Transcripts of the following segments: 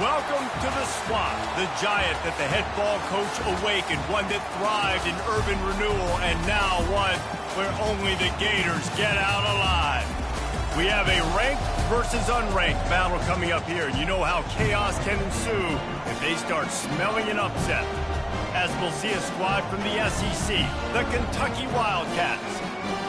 Welcome to the Swamp, the giant that the head ball coach awakened, one that thrived in urban renewal, and now one where only the Gators get out alive. We have a ranked versus unranked battle coming up here, and you know how chaos can ensue if they start smelling an upset. As we'll see a squad from the SEC, the Kentucky Wildcats,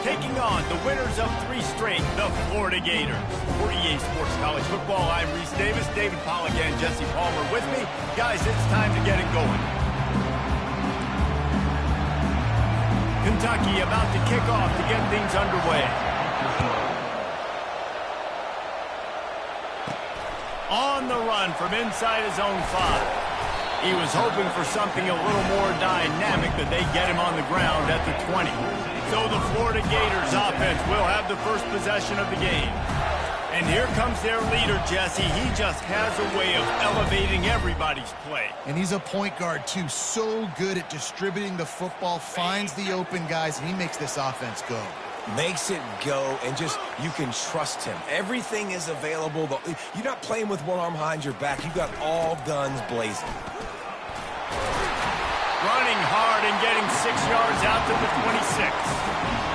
taking on the winners of 3 straight, the Florida Gators. For EA Sports College Football, I'm Reese Davis, David Pollack, and Jesse Palmer with me. Guys, it's time to get it going. Kentucky about to kick off to get things underway. On the run from inside his own 5. He was hoping for something a little more dynamic, but they get him on the ground at the 20. So the Florida Gators offense will have the first possession of the game. And here comes their leader, Jesse. He just has a way of elevating everybody's play. And he's a point guard, too. So good at distributing the football, finds the open guys, and he makes this offense go. Makes it go, and just, you can trust him. Everything is available. You're not playing with one arm behind your back. You got all guns blazing. Running hard and getting 6 yards out to the 26.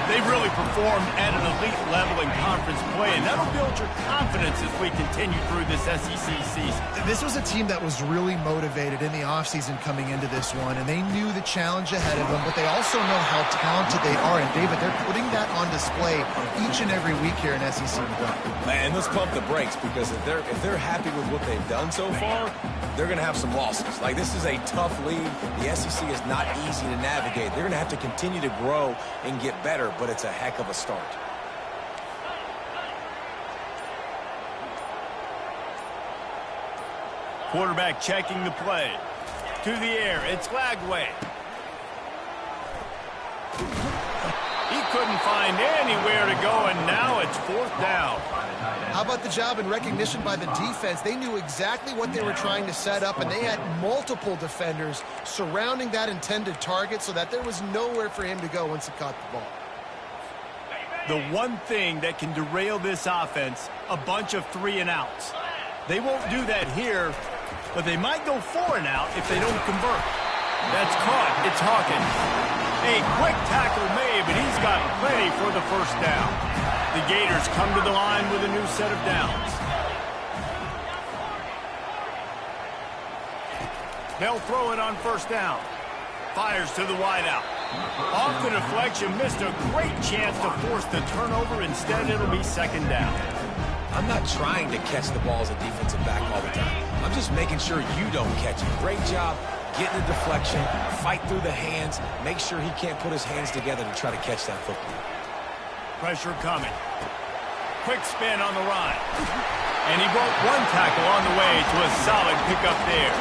They've really performed at an elite level in conference play, and that'll build your confidence as we continue through this SEC season. This was a team that was really motivated in the offseason coming into this one, and they knew the challenge ahead of them, but they also know how talented they are. And, David, they're putting that on display each and every week here in SEC play. Man, let's pump the brakes, because if they're happy with what they've done so far, they're going to have some losses. Like, this is a tough league. The SEC is not easy to navigate. They're going to have to continue to grow and get better, but it's a heck of a start. Quarterback checking the play. To the air, it's Lagway. He couldn't find anywhere to go, and now it's 4th down. How about the job and recognition by the defense? They knew exactly what they were trying to set up, and they had multiple defenders surrounding that intended target so that there was nowhere for him to go once he caught the ball. The one thing that can derail this offense, a bunch of 3-and-outs. They won't do that here, but they might go 4-and-out if they don't convert. That's caught. It's Hawkins. A quick tackle made, but he's got plenty for the first down. The Gators come to the line with a new set of downs. They'll throw it on 1st down. Fires to the wideout. Off the deflection, missed a great chance to force the turnover. Instead, it'll be 2nd down. I'm not trying to catch the ball as a defensive back all the time. I'm just making sure you don't catch it. Great job getting the deflection, fight through the hands, make sure he can't put his hands together to try to catch that football. Pressure coming. Quick spin on the run. And he broke 1 tackle on the way to a solid pickup there.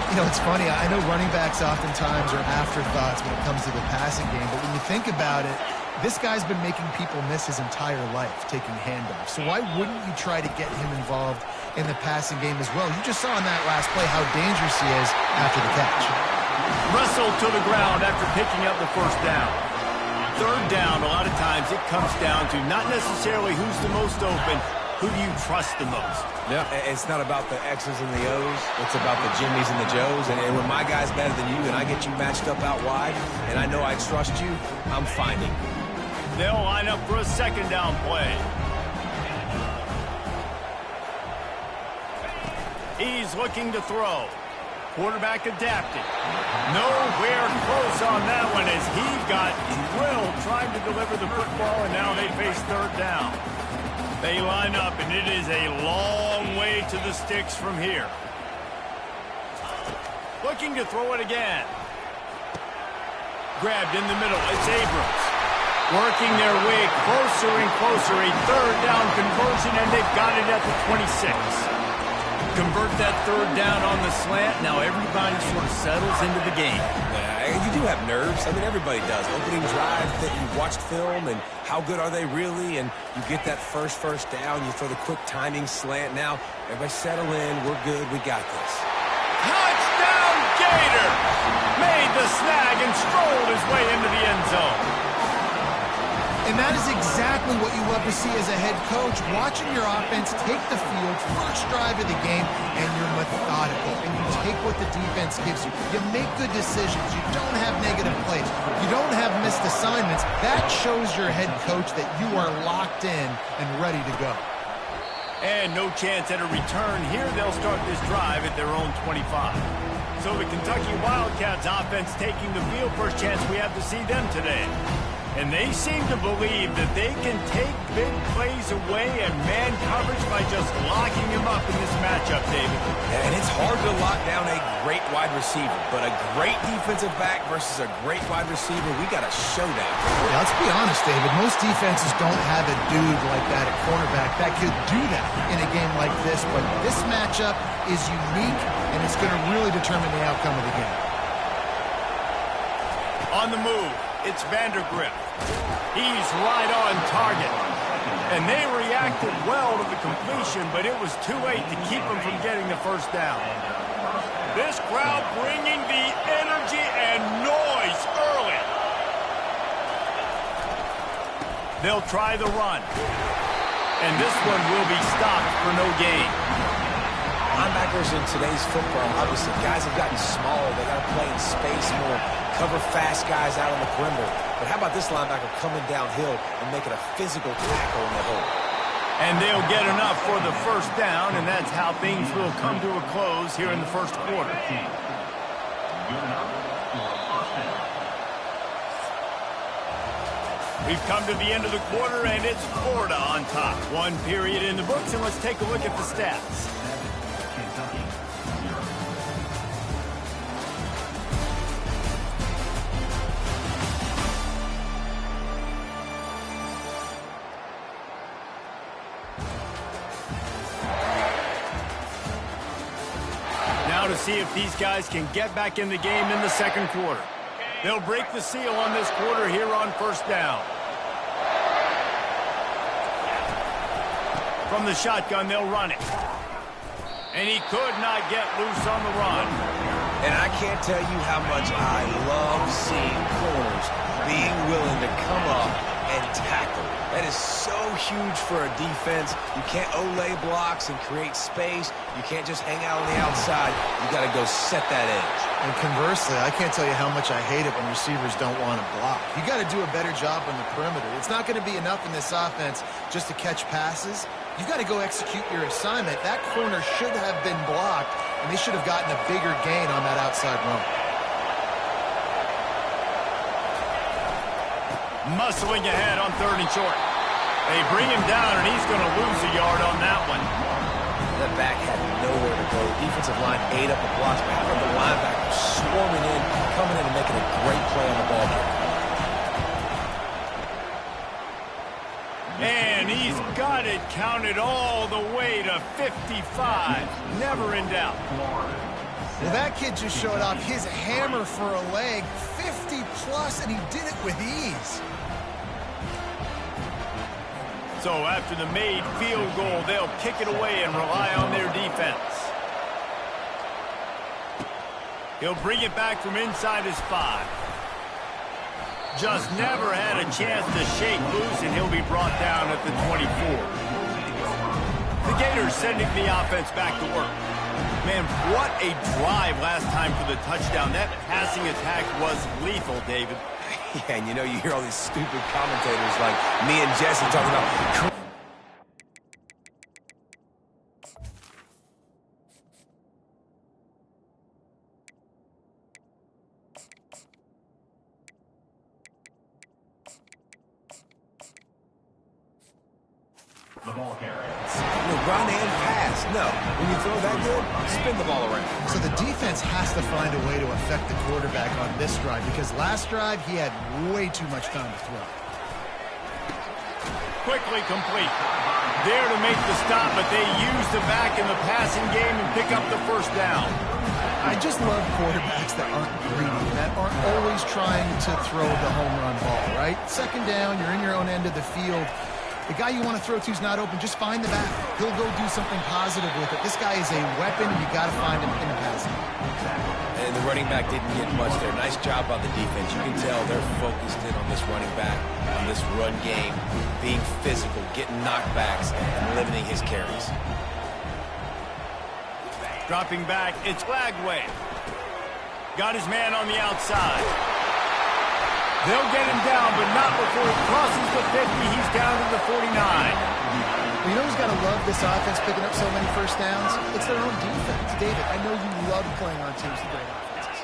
You know, it's funny. I know running backs oftentimes are afterthoughts when it comes to the passing game, but when you think about it, this guy's been making people miss his entire life taking handoffs. So why wouldn't you try to get him involved in the passing game as well? You just saw in that last play how dangerous he is after the catch. Wrestled to the ground after picking up the 1st down. 3rd down, a lot of times it comes down to not necessarily who's the most open, who do you trust the most? Yeah, it's not about the X's and the O's. It's about the Jimmies and the Joes. And when my guy's better than you and I get you matched up out wide and I know I trust you, I'm finding. They'll line up for a 2nd down play. He's looking to throw. Quarterback adapting. Nowhere close on that one as he got drilled trying to deliver the football, and now they face 3rd down. They line up, and it is a long way to the sticks from here. Looking to throw it again. Grabbed in the middle. It's Abrams. Working their way closer and closer. A 3rd down conversion, and they've got it at the 26. Convert that 3rd down on the slant. Now everybody sort of settles into the game. You do have nerves. I mean, everybody does. Opening drive that you watched film, and how good are they really? And you get that first down. You throw the quick timing slant. Now everybody settle in. We're good. We got this. Touchdown, Gator! Made the snag and strolled his way into the end zone. And that is exactly what you love to see as a head coach, watching your offense take the field, first drive of the game, and you're methodical, and you take what the defense gives you. You make good decisions. You don't have negative plays. You don't have missed assignments. That shows your head coach that you are locked in and ready to go. And no chance at a return here. They'll start this drive at their own 25. So the Kentucky Wildcats offense taking the field. First chance we have to see them today. And they seem to believe that they can take big plays away and man coverage by just locking him up in this matchup, David. And it's hard to lock down a great wide receiver, but a great defensive back versus a great wide receiver, we got a showdown. Yeah, let's be honest, David. Most defenses don't have a dude like that at cornerback that could do that in a game like this, but this matchup is unique, and it's going to really determine the outcome of the game. On the move, it's Vandergrift. He's right on target. And they reacted well to the completion, but it was too late to keep him from getting the first down. This crowd bringing the energy and noise early. They'll try the run. And this one will be stopped for no gain. Linebackers in today's football, obviously, guys have gotten smaller. They got to play in space more, cover fast guys out on the perimeter. But how about this linebacker coming downhill and making a physical tackle in the hole? And they'll get enough for the first down, and that's how things will come to a close here in the first quarter. We've come to the end of the quarter, and it's Florida on top. One period in the books, and let's take a look at the stats. To see if these guys can get back in the game in the second quarter. They'll break the seal on this quarter here on first down. From the shotgun, they'll run it. And he could not get loose on the run. And I can't tell you how much I love seeing corners being willing to come up and tackle. That is so huge for a defense. You can't olay blocks and create space. You can't just hang out on the outside. You got to go set that edge. And conversely, I can't tell you how much I hate it when receivers don't want to block. You got to do a better job on the perimeter. It's not going to be enough in this offense just to catch passes. You got to go execute your assignment. That corner should have been blocked, and they should have gotten a bigger gain on that outside run. Muscling ahead on 3rd and short. They bring him down, and he's going to lose a yard on that one. That back had nowhere to go. Defensive line ate up the blocks, but how about the linebacker swarming in, coming in and making a great play on the ball game. And he's got it counted all the way to 55. Never in doubt. Well, that kid just showed off his hammer for a leg, 50-plus, and he did it with ease. So after the made field goal, they'll kick it away and rely on their defense. He'll bring it back from inside his 5. Just never had a chance to shake loose, and he'll be brought down at the 24. The Gators sending the offense back to work. Man, what a drive last time for the touchdown. That passing attack was lethal, David. Yeah, and you know, you hear all these stupid commentators like me and Jesse talking about... The ball carrier. Run and pass. No. When you throw that good, spin the ball around. So the defense has to find a way to affect the quarterback on this drive, because last drive he had way too much time to throw. Quickly complete. There to make the stop, but they use the back in the passing game and pick up the first down. I just love quarterbacks that aren't greedy, that aren't always trying to throw the home run ball, right? Second down, you're in your own end of the field. The guy you want to throw to is not open. Just find the back. He'll go do something positive with it. This guy is a weapon, and you got to find him in the passing. And the running back didn't get much there. Nice job by the defense. You can tell they're focused in on this running back, on this run game, being physical, getting knockbacks, and limiting his carries. Dropping back, it's Lagway. Got his man on the outside. They'll get him down, but not before he crosses the 50. He's down to the 49. Well, you know who's got to love this offense picking up so many first downs? It's their own defense. David, I know you love playing on teams with great offenses.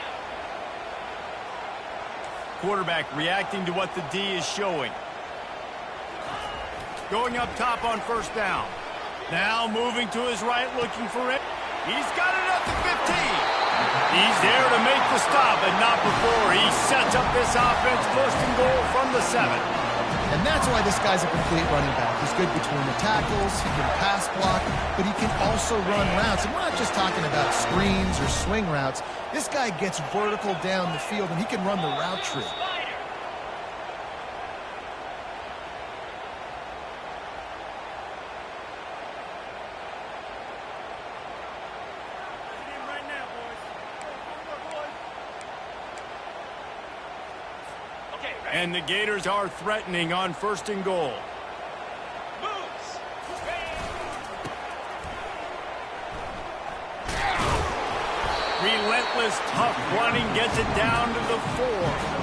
Quarterback reacting to what the D is showing. Going up top on first down. Now moving to his right, looking for it. He's got it at the 15. He's there to make the stop, but not before. He sets up this offense first and goal from the 7. And that's why this guy's a complete running back. He's good between the tackles, he can pass block, but he can also run routes. And we're not just talking about screens or swing routes. This guy gets vertical down the field, and he can run the route tree. And the Gators are threatening on first and goal. Relentless, tough running gets it down to the 4.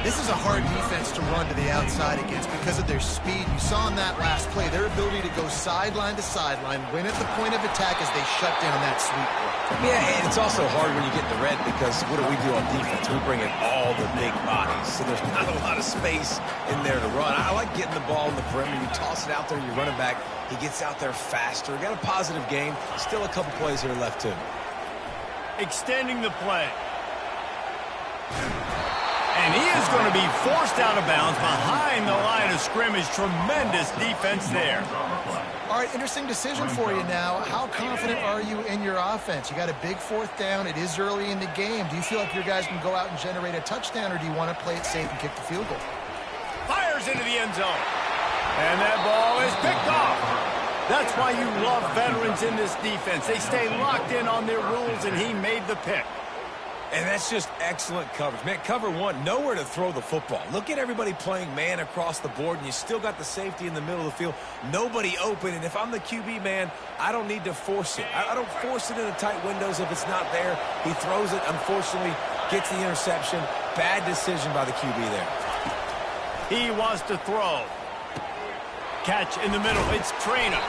This is a hard defense to run to the outside against because of their speed. You saw in that last play their ability to go sideline to sideline, win at the point of attack as they shut down that sweep play. Yeah, and it's also hard when you get the red because what do we do on defense? We bring in all the big bodies, so there's not a lot of space in there to run. I like getting the ball in the perimeter. You toss it out there, you run it back. He gets out there faster. Got a positive game. Still a couple plays here left, too. Extending the play. And he is going to be forced out of bounds behind the line of scrimmage. Tremendous defense there. All right, interesting decision for you now. How confident are you in your offense? You got a big 4th down. It is early in the game. Do you feel like your guys can go out and generate a touchdown, or do you want to play it safe and kick the field goal? Fires into the end zone. And that ball is picked off. That's why you love veterans in this defense. They stay locked in on their rules, and he made the pick. And that's just excellent coverage. Man, cover 1, nowhere to throw the football. Look at everybody playing man across the board, and you still got the safety in the middle of the field. Nobody open, and if I'm the QB, man, I don't need to force it. I don't force it in the tight windows if it's not there. He throws it, unfortunately, gets the interception. Bad decision by the QB there. He wants to throw. Catch in the middle. It's Trainer.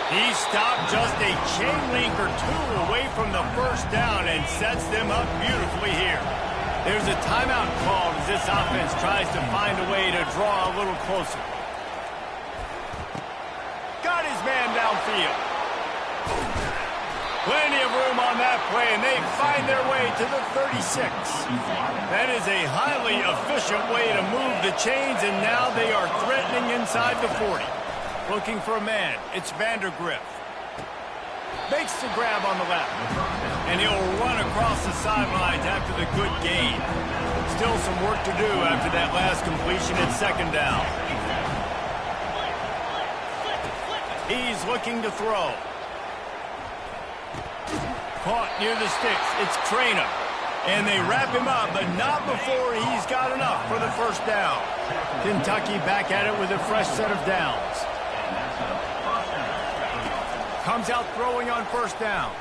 He stopped just a chain link or 2 away from the first down and sets them up beautifully here. There's a timeout called as this offense tries to find a way to draw a little closer. Got his man downfield. Plenty of room on that play, and they find their way to the 36. That is a highly efficient way to move the chains, and now they are threatening inside the 40. Looking for a man. It's Vandergriff. Makes the grab on the left. And he'll run across the sidelines after the good gain. Still some work to do after that last completion at 2nd down. He's looking to throw. Caught near the sticks. It's Trainer. And they wrap him up, but not before he's got enough for the first down. Kentucky back at it with a fresh set of downs. Comes out throwing on first down.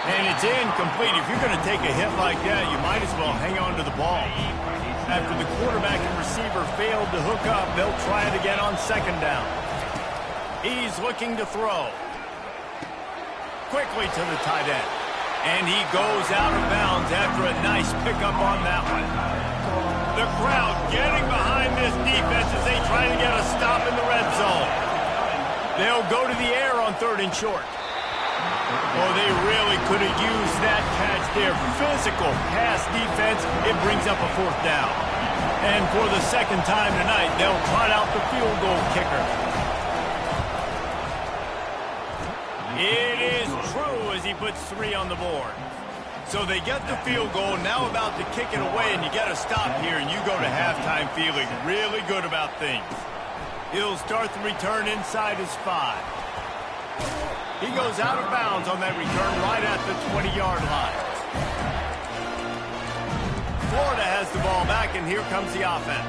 And it's incomplete. If you're going to take a hit like that, you might as well hang on to the ball. After the quarterback and receiver failed to hook up, they'll try it again on 2nd down. He's looking to throw. Quickly to the tight end. And he goes out of bounds after a nice pickup on that one. The crowd getting behind this defense as they try to get a stop in the red zone. They'll go to the air on 3rd and short. Oh, they really could have used that catch there. Physical pass defense. It brings up a 4th down. And for the 2nd time tonight, they'll trot out the field goal kicker. It is true as he puts 3 on the board. So they get the field goal, now about to kick it away, and you get a stop here, and you go to halftime feeling really good about things. He'll start the return inside his 5. He goes out of bounds on that return right at the 20-yard line. Florida has the ball back, and here comes the offense.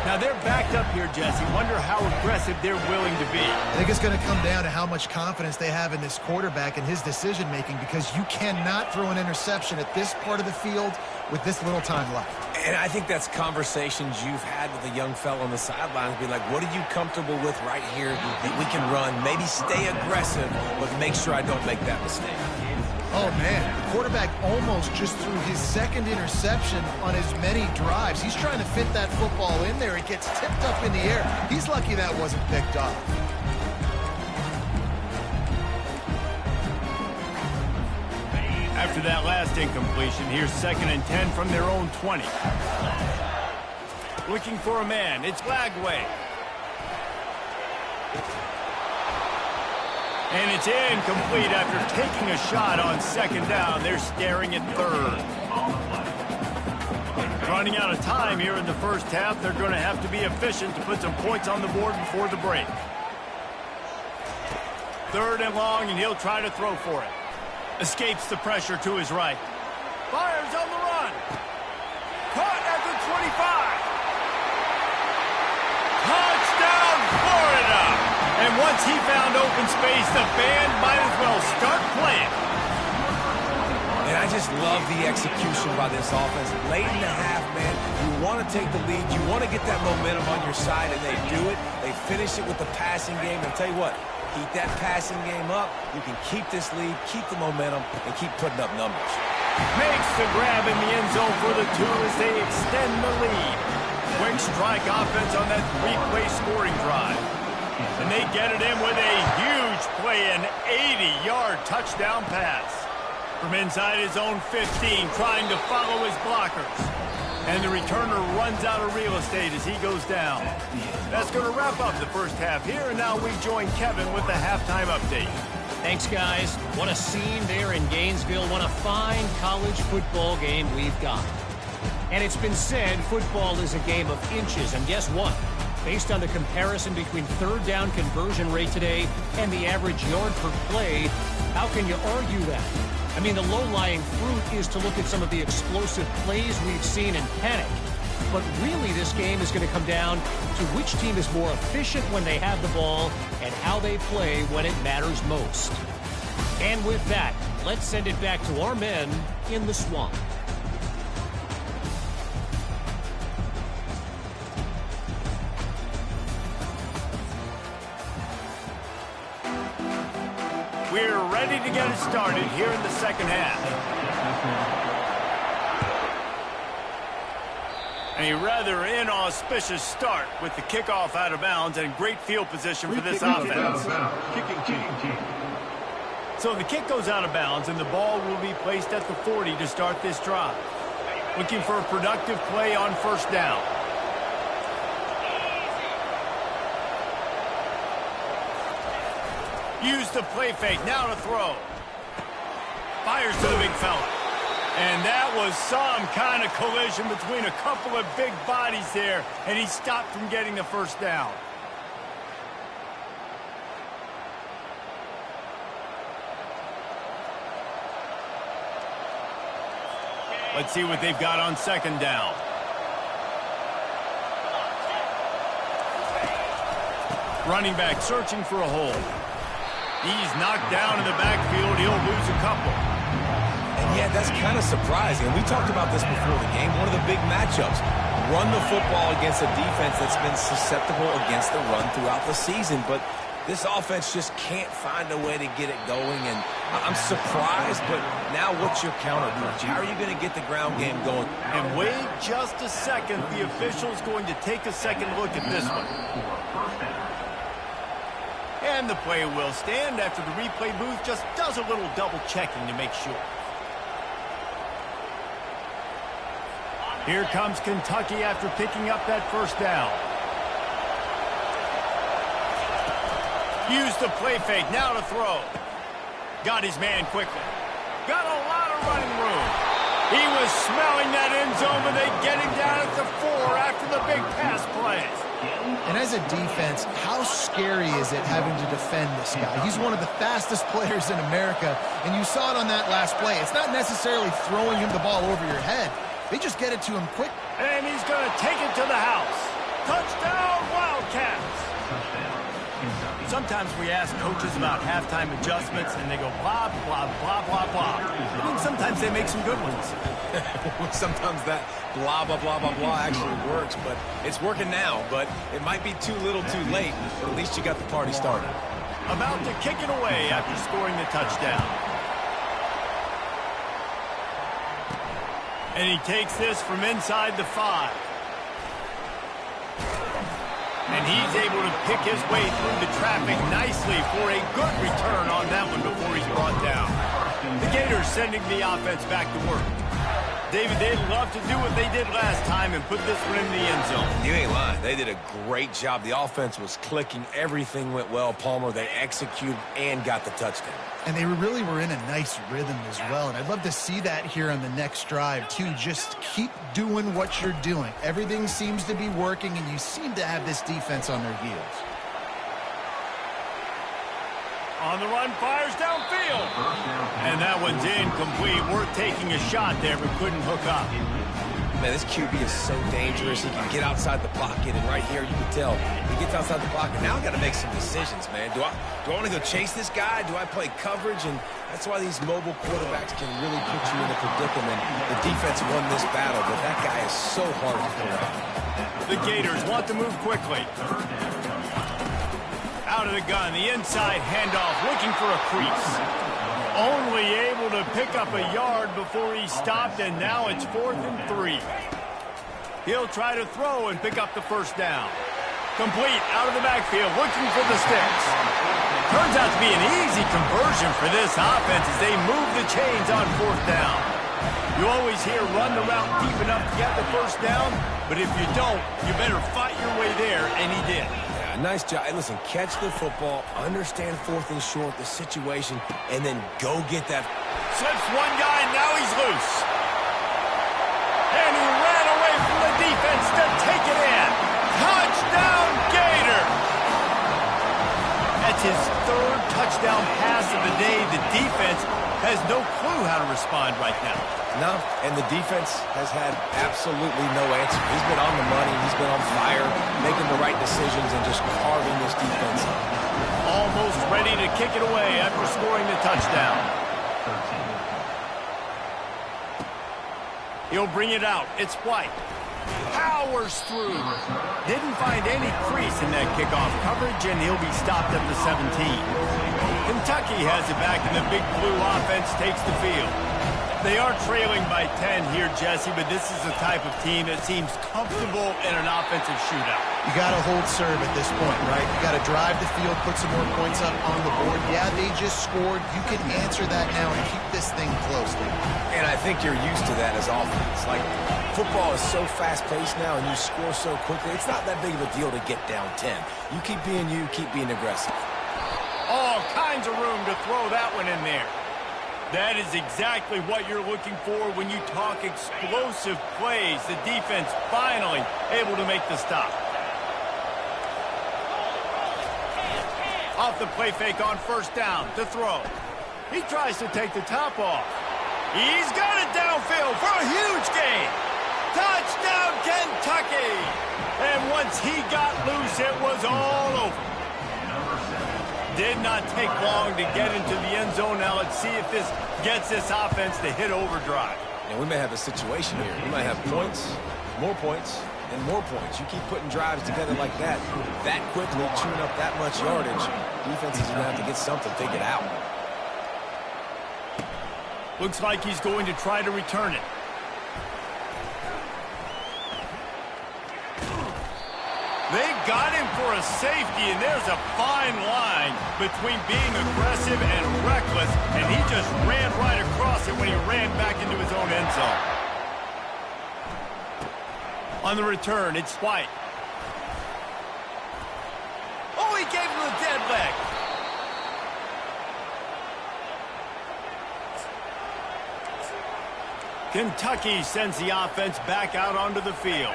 Now they're backed up here, Jesse. Wonder how aggressive they're willing to be. I think it's going to come down to how much confidence they have in this quarterback and his decision-making, because you cannot throw an interception at this part of the field with this little time left. And I think that's conversations you've had with a young fellow on the sidelines. Be like, what are you comfortable with right here that we can run? Maybe stay aggressive, but make sure I don't make that mistake. Oh, man, the quarterback almost just threw his second interception on as many drives. He's trying to fit that football in there. It gets tipped up in the air. He's lucky that wasn't picked up. After that last incompletion, here's 2nd and 10 from their own 20. Looking for a man. It's Lagway. And it's incomplete after taking a shot on 2nd down. They're staring at 3rd. Running out of time here in the first half. They're going to have to be efficient to put some points on the board before the break. 3rd and long, and he'll try to throw for it. Escapes the pressure to his right. Fires on the run. Caught at the 25. Touchdown, Florida! And once he found open space, the band might as well start playing. And I just love the execution by this offense. Late in the half, man, you want to take the lead. You want to get that momentum on your side, and they do it. They finish it with the passing game. And I'll tell you what, keep that passing game up. You can keep this lead, keep the momentum, and keep putting up numbers. Makes the grab in the end zone for the 2 as they extend the lead. Quick strike offense on that 3-play scoring drive. And they get it in with a huge play, an 80-yard touchdown pass. From inside his own 15, trying to follow his blockers. And the returner runs out of real estate as he goes down. That's going to wrap up the first half here, and now we join Kevin with the halftime update. Thanks, guys. What a scene there in Gainesville. What a fine college football game we've got. And it's been said football is a game of inches, and guess what? Based on the comparison between 3rd down conversion rate today and the average yard per play, how can you argue that? I mean, the low-lying fruit is to look at some of the explosive plays we've seen in panic. But really, this game is going to come down to which team is more efficient when they have the ball and how they play when it matters most. And with that, let's send it back to our men in the swamp. We're ready to get it started here in the second half. A rather inauspicious start with the kickoff out of bounds and great field position for this offense. So the kick goes out of bounds and the ball will be placed at the 40 to start this drive. Looking for a productive play on 1st down. Use the play fake, now to throw. Fires to the big fella. And that was some kind of collision between a couple of big bodies there, and he stopped from getting the 1st down. Let's see what they've got on 2nd down. Running back searching for a hole. He's knocked down in the backfield. He'll lose a couple. And yeah, that's kind of surprising. We talked about this before the game. One of the big matchups. Run the football against a defense that's been susceptible against the run throughout the season. But this offense just can't find a way to get it going. And I'm surprised, but now what's your counterpunch? How are you going to get the ground game going? And wait just a second. The official's going to take a second look at this one. And the play will stand after the replay booth just does a little double checking to make sure. Here comes Kentucky after picking up that 1st down. Use the play fake, now to throw. Got his man quickly. Got a lot of running room. He was smelling that end zone when they get him down at the 4 after the big pass plays. And as a defense, how scary is it having to defend this guy? He's one of the fastest players in America, and you saw it on that last play. It's not necessarily throwing him the ball over your head. They just get it to him quick. And he's going to take it to the house. Touchdown, Wildcats! Sometimes we ask coaches about halftime adjustments, and they go blah, blah, blah, blah, blah. I mean, sometimes they make some good ones. Sometimes that blah, blah, blah, blah, blah actually works, but it's working now. But it might be too little too late, but at least you got the party started. About to kick it away after scoring the touchdown. And he takes this from inside the 5. And he's able to pick his way through the traffic nicely for a good return on that one before he's brought down. The Gators sending the offense back to work. David, they'd love to do what they did last time and put this one in the end zone. You ain't lying. They did a great job. The offense was clicking. Everything went well. Palmer, they executed and got the touchdown. And they really were in a nice rhythm as well. And I'd love to see that here on the next drive, too. Just keep doing what you're doing. Everything seems to be working, and you seem to have this defense on their heels. On the run, fires downfield. And that one's incomplete. Worth taking a shot there, but couldn't hook up. Man, this QB is so dangerous. He can get outside the pocket, and right here you can tell he gets outside the pocket. Now I got to make some decisions, man. Do I want to go chase this guy? Do I play coverage? And that's why these mobile quarterbacks can really put you in a predicament. The defense won this battle, but that guy is so hard to pull out. The Gators want to move quickly. Out of the gun, the inside handoff, looking for a crease. Only able to pick up a yard before he stopped, and now it's 4th and 3. He'll try to throw and pick up the first down. Complete out of the backfield, looking for the sticks. Turns out to be an easy conversion for this offense as they move the chains on 4th down. You always hear run the route deep enough to get the first down, but if you don't, you better fight your way there, and he did. Nice job. Hey, listen, catch the football, understand 4th and short, the situation, and then go get that. Slips one guy, and now he's loose. And he ran away from the defense to take it in. Touchdown, Gator! That's his 3rd touchdown pass of the day. The defense has no clue how to respond right now. No, and the defense has had absolutely no answer. He's been on the money. He's been on fire, making the right decisions and just carving this defense up. Almost ready to kick it away after scoring the touchdown. He'll bring it out. It's White. Powers through. Didn't find any crease in that kickoff coverage, and he'll be stopped at the 17. Kentucky has it back, and the Big Blue offense takes the field. They are trailing by 10 here, Jesse, but this is the type of team that seems comfortable in an offensive shootout. You got to hold serve at this point, right? You got to drive the field, put some more points up on the board. Yeah, they just scored. You can answer that now and keep this thing close, dude. And I think you're used to that as offense. Like, football is so fast-paced now, and you score so quickly. It's not that big of a deal to get down 10. You keep being you, keep being aggressive. All kinds of room to throw that one in there. That is exactly what you're looking for when you talk explosive plays. The defense finally able to make the stop. Off the play fake on 1st down to throw. He tries to take the top off. He's got it downfield for a huge gain. Touchdown, Kentucky! And once he got loose, it was all over. Did not take long to get into the end zone. Now let's see if this gets this offense to hit overdrive. And we may have a situation here. We might have points, and more points. You keep putting drives together like that quickly, chewing up that much yardage, defense is going to have to get something figured out. Looks like he's going to try to return it. They got him for a safety, and there's a fine line between being aggressive and reckless, and he just ran right across it when he ran back into his own end zone. On the return, it's White. Oh, he gave him the dead leg. Kentucky sends the offense back out onto the field.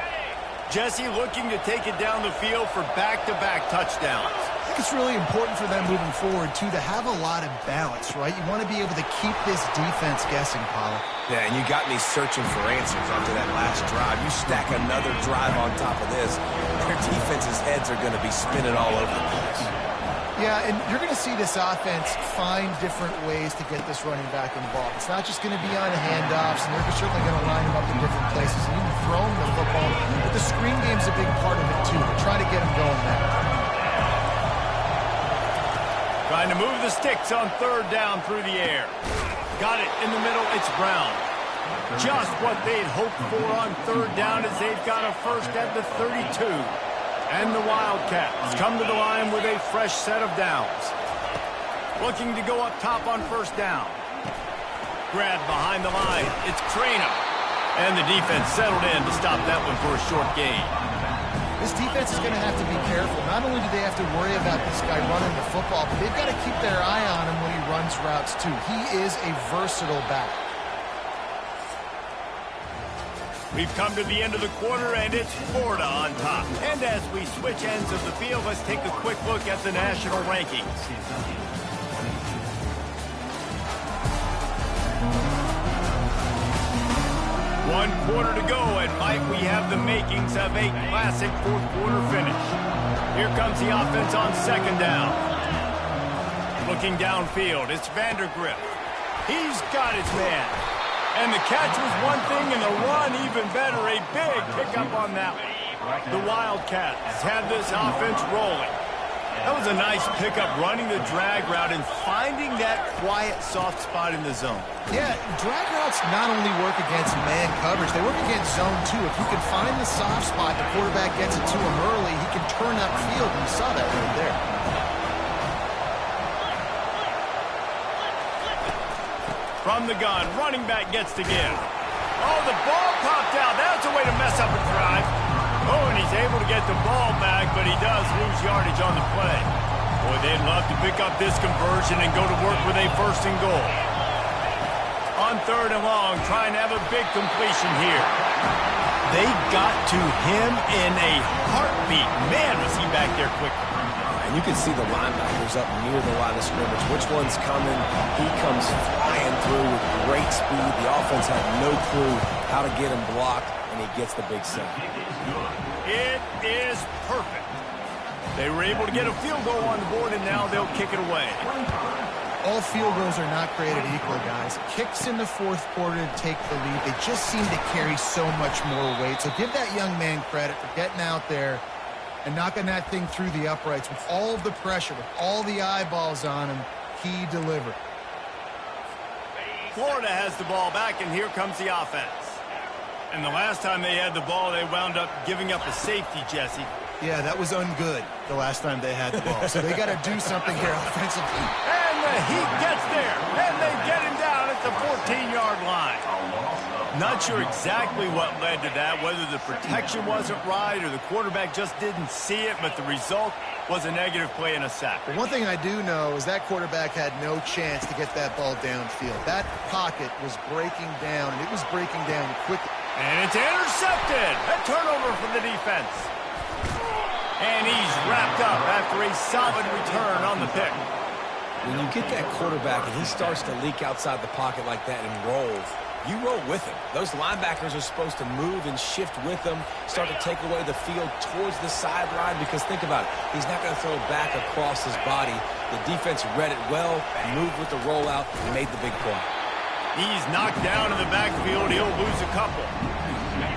Jesse looking to take it down the field for back-to-back touchdowns. I think it's really important for them moving forward, too, to have a lot of balance, right? You want to be able to keep this defense guessing, Paul. Yeah, and you got me searching for answers after that last drive. You stack another drive on top of this, their defense's heads are going to be spinning all over the place. Yeah, and you're going to see this offense find different ways to get this running back involved. It's not just going to be on handoffs, and they're certainly going to line him up in different places and even throw him the football. But the screen game's a big part of it, too. They're trying to get him going there. Trying to move the sticks on third down through the air. Got it in the middle. It's Brown. Just what they'd hoped for on third down as they've got a first at the 32. And the Wildcats come to the line with a fresh set of downs. Looking to go up top on first down. Grab behind the line. It's Trainer. And the defense settled in to stop that one for a short gain. This defense is going to have to be careful. Not only do they have to worry about this guy running the football, but they've got to keep their eye on him when he runs routes, too. He is a versatile back. We've come to the end of the quarter, and it's Florida on top. And as we switch ends of the field, let's take a quick look at the national rankings. One quarter to go, and might we have the makings of a classic fourth-quarter finish. Here comes the offense on second down. Looking downfield, it's Vandergrift. He's got his man. And the catch was one thing, and the run even better. A big pickup on that one. The Wildcats have this offense rolling. That was a nice pickup, running the drag route and finding that quiet, soft spot in the zone. Yeah, drag routes not only work against man coverage, they work against zone too. If you can find the soft spot, the quarterback gets it to him early, he can turn that field, and you saw that right there. From the gun, running back gets to give. Oh, the ball popped out. That's a way to mess up a drive. Oh, and he's able to get the ball back, but he does lose yardage on the play. Boy, they'd love to pick up this conversion and go to work with a first and goal. On third and long, trying to have a big completion here. They got to him in a heartbeat. Man, was he back there quickly. And you can see the linebackers up near the line of scrimmage. Which one's coming? He comes flying through with great speed. The offense had no clue how to get him blocked, and he gets the big sack. It is perfect. They were able to get a field goal on the board, and now they'll kick it away. All field goals are not created equal, guys. Kicks in the fourth quarter to take the lead. They just seem to carry so much more weight. So give that young man credit for getting out there and knocking that thing through the uprights with all of the pressure, with all the eyeballs on him. He delivered. Florida has the ball back, and here comes the offense. And the last time they had the ball, they wound up giving up a safety, Jesse. Yeah, that was ungood the last time they had the ball. So they got to do something here offensively. And the Heat gets there, and they get him down at the 14-yard line. Not sure exactly what led to that, whether the protection wasn't right or the quarterback just didn't see it, but the result was a negative play and a sack. But one thing I do know is that quarterback had no chance to get that ball downfield. That pocket was breaking down, and it was breaking down quickly. And it's intercepted. A turnover for the defense. And he's wrapped up after a solid return on the pick. When you get that quarterback and he starts to leak outside the pocket like that and roll, you roll with him. Those linebackers are supposed to move and shift with him, start to take away the field towards the sideline, because think about it, he's not going to throw back across his body. The defense read it well, moved with the rollout, and made the big play. He's knocked down in the backfield. He'll lose a couple.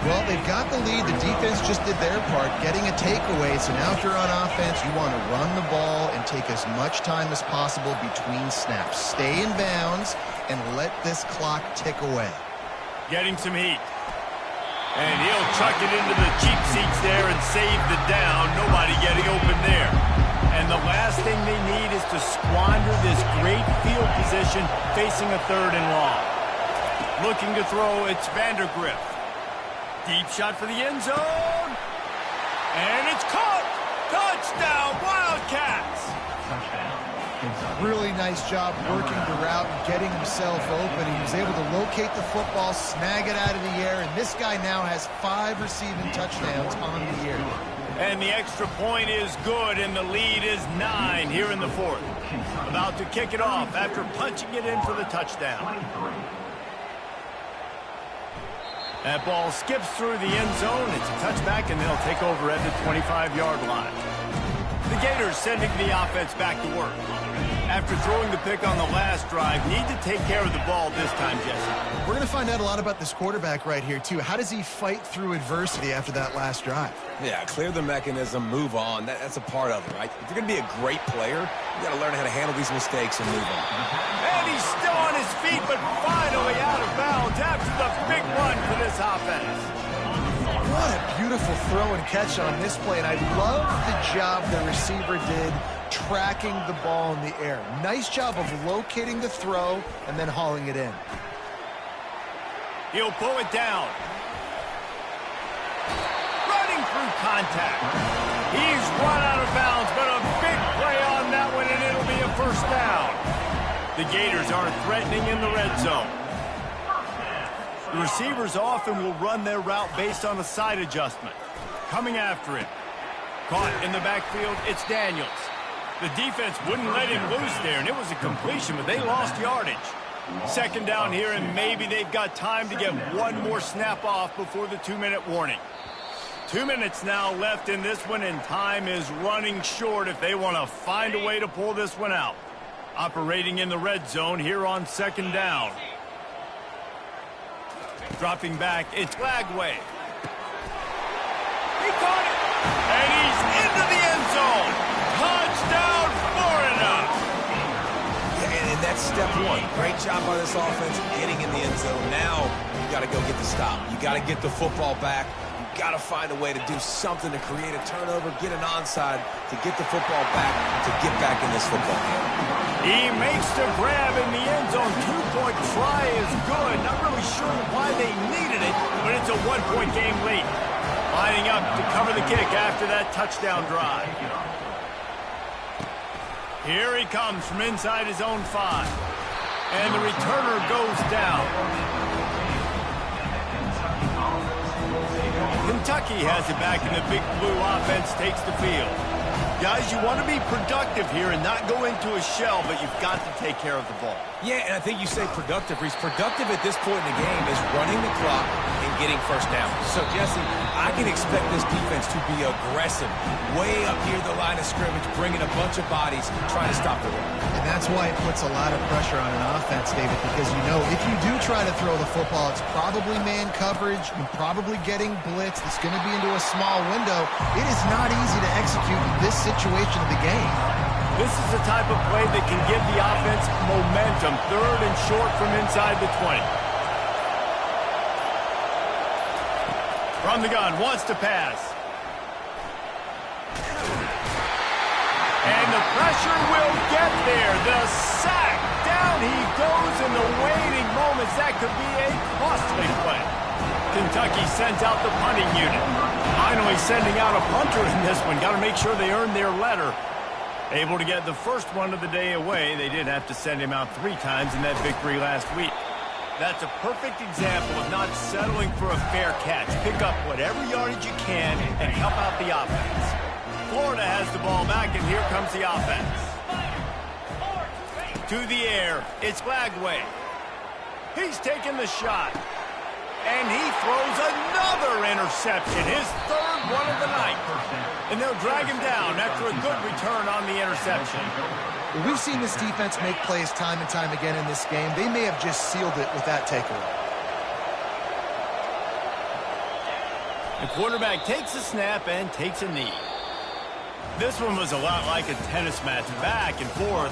Well, they've got the lead. The defense just did their part, getting a takeaway. So now if you're on offense, you want to run the ball and take as much time as possible between snaps. Stay in bounds and let this clock tick away. Getting some heat. And he'll chuck it into the cheap seats there and save the down. Nobody getting open there. And the last thing they need is to squander this great field position facing a third and long. Looking to throw, it's Vandergrift. Deep shot for the end zone. And it's caught. Touchdown, Wildcats. Really nice job working the route and getting himself open. He was able to locate the football, snag it out of the air, and this guy now has 5 receiving touchdowns on the year. And the extra point is good, and the lead is 9 here in the 4th. About to kick it off after punching it in for the touchdown. That ball skips through the end zone. It's a touchback, and they'll take over at the 25-yard line. The Gators sending the offense back to work. After throwing the pick on the last drive, need to take care of the ball this time, Jesse. We're going to find out a lot about this quarterback right here, too. How does he fight through adversity after that last drive? Yeah, clear the mechanism, move on. That's a part of it, right? If you're going to be a great player, you got to learn how to handle these mistakes and move on. And he's still on his feet, but finally out of bounds after the big run for this offense. What a beautiful throw and catch on this play, and I love the job the receiver did tracking the ball in the air. Nice job of locating the throw and then hauling it in. He'll pull it down. Running through contact. He's run out of bounds, but a big play on that one, and it'll be a first down. The Gators aren't threatening in the red zone. The receivers often will run their route based on a side adjustment. Coming after it. Caught in the backfield, it's Daniels. The defense wouldn't let him loose there, and it was a completion, but they lost yardage. Second down here, and maybe they've got time to get one more snap off before the 2-minute warning. 2 minutes now left in this one, and time is running short if they want to find a way to pull this one out. Operating in the red zone here on second down. Dropping back, it's Lagway. He caught it, and he's into the end zone. Touchdown, Florida! Yeah, and that's step one. Great job by this offense getting in the end zone. Now you got to go get the stop. You got to get the football back. You got to find a way to do something to create a turnover, get an onside, to get the football back, to get back in this football game. He makes the grab in the end zone. 2-point try is good. Not really sure why they needed it, but it's a 1-point game late. Lining up to cover the kick after that touchdown drive. Here he comes from inside his own 5. And the returner goes down. Kentucky has it back, and the Big Blue offense takes the field. Guys, you want to be productive here and not go into a shell, but you've got to take care of the ball. Yeah, and I think you say productive, Reese. Productive at this point in the game is running the clock and getting first down. So, Jesse, I can expect this defense to be aggressive, way up near the line of scrimmage, bringing a bunch of bodies, trying to stop the run. And that's why it puts a lot of pressure on an offense, David, because you know if you do try to throw the football, it's probably man coverage, you're probably getting blitzed, it's going to be into a small window. It is not easy to execute in this situation of the game. This is the type of play that can give the offense momentum. 3rd and short from inside the 20. From the gun, wants to pass. And the pressure will get there. The sack. Down he goes in the waiting moments. That could be a costly play. Kentucky sends out the punting unit. Finally sending out a punter in this one. Got to make sure they earn their letter. Able to get the first one of the day away. They did have to send him out 3 times in that victory last week. That's a perfect example of not settling for a fair catch. Pick up whatever yardage you can and help out the offense. Florida has the ball back, and here comes the offense. To the air, it's Lagway. He's taking the shot. And he throws another interception, his 3rd one of the night. And they'll drag him down after a good return on the interception. Well, we've seen this defense make plays time and time again in this game. They may have just sealed it with that takeaway. The quarterback takes a snap and takes a knee. This one was a lot like a tennis match, back and forth.